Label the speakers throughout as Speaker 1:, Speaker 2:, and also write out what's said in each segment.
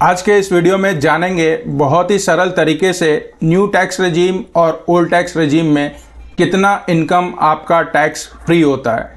Speaker 1: आज के इस वीडियो में जानेंगे बहुत ही सरल तरीके से न्यू टैक्स रेजीम और ओल्ड टैक्स रेजीम में कितना इनकम आपका टैक्स फ्री होता है।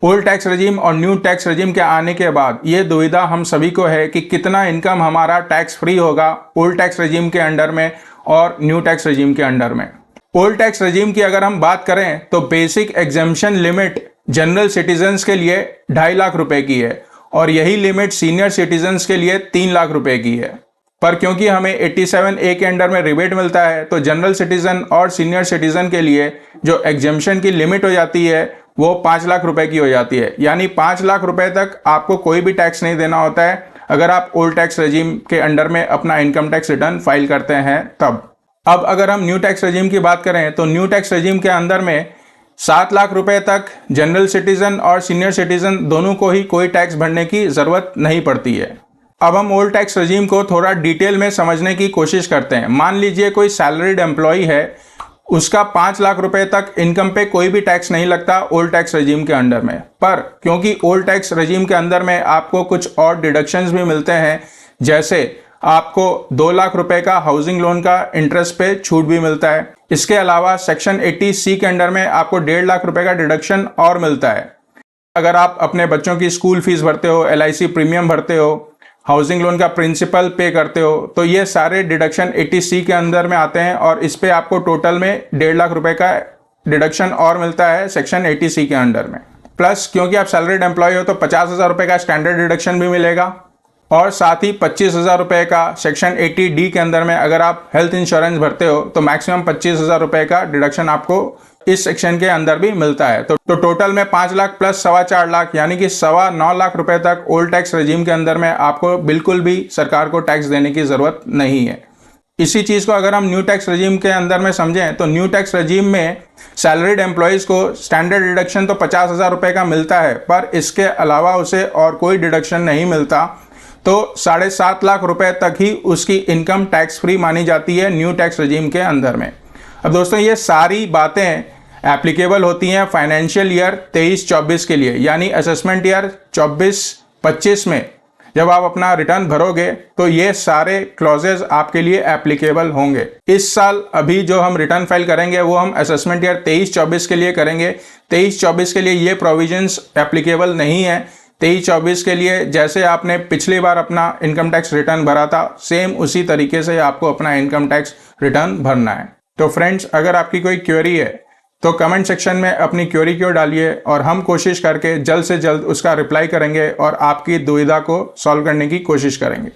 Speaker 1: ओल्ड टैक्स रेजीम और न्यू टैक्स रेजीम के आने के बाद ये दुविधा हम सभी को है कि कितना इनकम हमारा टैक्स फ्री होगा ओल्ड टैक्स रेजीम के अंडर में और न्यू टैक्स रेजीम के अंडर में। ओल्ड टैक्स रेजीम की अगर हम बात करें तो basic exemption limit general citizens के लिए 2.5 लाख रुपए की है और यही लिमिट सीनियर सिटीजन्स के लिए 3 लाख रुपए की है। पर क्योंकि हमें 87A के अंडर में रिबेट मिलता है तो जनरल सिटीजन और सीनियर सिटीजन के लिए जो एग्जेम्पशन की लिमिट हो जाती है वो 5 लाख रुपए की हो जाती है। यानी 5 लाख रुपए तक आपको कोई भी टैक्स नहीं देना होता है अगर आप ओल्ड टैक्स रेजीम के अंडर में अपना इनकम टैक्स रिटर्न फाइल करते हैं तब। अब अगर हम न्यू टैक्स रेजीम की बात करें तो न्यू टैक्स रेजीम के अंदर में 7 लाख रुपए तक जनरल सिटीजन और सीनियर सिटीजन दोनों को ही कोई टैक्स भरने की जरूरत नहीं पड़ती है। अब हम ओल्ड टैक्स रेजीम को थोड़ा डिटेल में समझने की कोशिश करते हैं। मान लीजिए कोई सैलरीड एम्प्लॉय है, उसका 5 लाख रुपए तक इनकम पे कोई भी टैक्स नहीं लगता ओल्ड टैक्स रेजीम के अंडर में। पर क्योंकि ओल्ड टैक्स रेजीम के अंदर में आपको कुछ और डिडक्शंस भी मिलते हैं, जैसे आपको 2 लाख रुपए का हाउसिंग लोन का इंटरेस्ट पे छूट भी मिलता है। इसके अलावा सेक्शन 80C के अंडर में आपको 1.5 लाख रुपए का डिडक्शन और मिलता है। अगर आप अपने बच्चों की स्कूल फीस भरते हो, LIC प्रीमियम भरते हो, हाउसिंग लोन का प्रिंसिपल पे करते हो, तो ये सारे डिडक्शन 80C के अंदर में आते हैं और इस पे आपको टोटल में 1.5 लाख रुपए का डिडक्शन और मिलता है सेक्शन 80C के अंडर में। प्लस क्योंकि आप सैलरीड एम्प्लॉय हो तो 50,000 रुपए का स्टैंडर्ड डिडक्शन भी मिलेगा और साथ ही 25,000 रुपए का सेक्शन 80D के अंदर में अगर आप हेल्थ इंश्योरेंस भरते हो तो मैक्सिमम 25,000 रुपए का डिडक्शन आपको इस सेक्शन के अंदर भी मिलता है। तो टोटल में 5 लाख प्लस 4.25 लाख यानी कि 9.25 लाख रुपए तक ओल्ड टैक्स रेजीम के अंदर में आपको बिल्कुल भी सरकार को टैक्स देने की जरूरत नहीं है। इसी चीज को अगर हम न्यू टैक्स रेजीम के अंदर में समझें तो न्यू टैक्स रेजीम में सैलरीड एम्प्लॉयज को स्टैंडर्ड डिडक्शन तो 50,000 रुपए का मिलता है, पर इसके अलावा उसे और कोई डिडक्शन नहीं मिलता। तो 7.5 लाख रुपए तक ही उसकी इनकम टैक्स फ्री मानी जाती है न्यू टैक्स रेजीम के अंदर में। अब दोस्तों ये सारी बातें एप्लीकेबल होती हैं फाइनेंशियल ईयर 23-24 के लिए, यानी असेसमेंट ईयर 24-25 में जब आप अपना रिटर्न भरोगे तो ये सारे क्लॉजेज आपके लिए एप्लीकेबल होंगे। इस साल अभी जो हम रिटर्न फाइल करेंगे वो हम असेसमेंट ईयर 23-24 के लिए करेंगे। 23-24 के लिए ये प्रोविजंस एप्लीकेबल नहीं है। 23-24 के लिए जैसे आपने पिछली बार अपना इनकम टैक्स रिटर्न भरा था सेम उसी तरीके से आपको अपना इनकम टैक्स रिटर्न भरना है। तो फ्रेंड्स, अगर आपकी कोई क्वेरी है तो कमेंट सेक्शन में अपनी क्वेरी क्यों डालिए और हम कोशिश करके जल्द से जल्द उसका रिप्लाई करेंगे और आपकी दुविधा को सॉल्व करने की कोशिश करेंगे।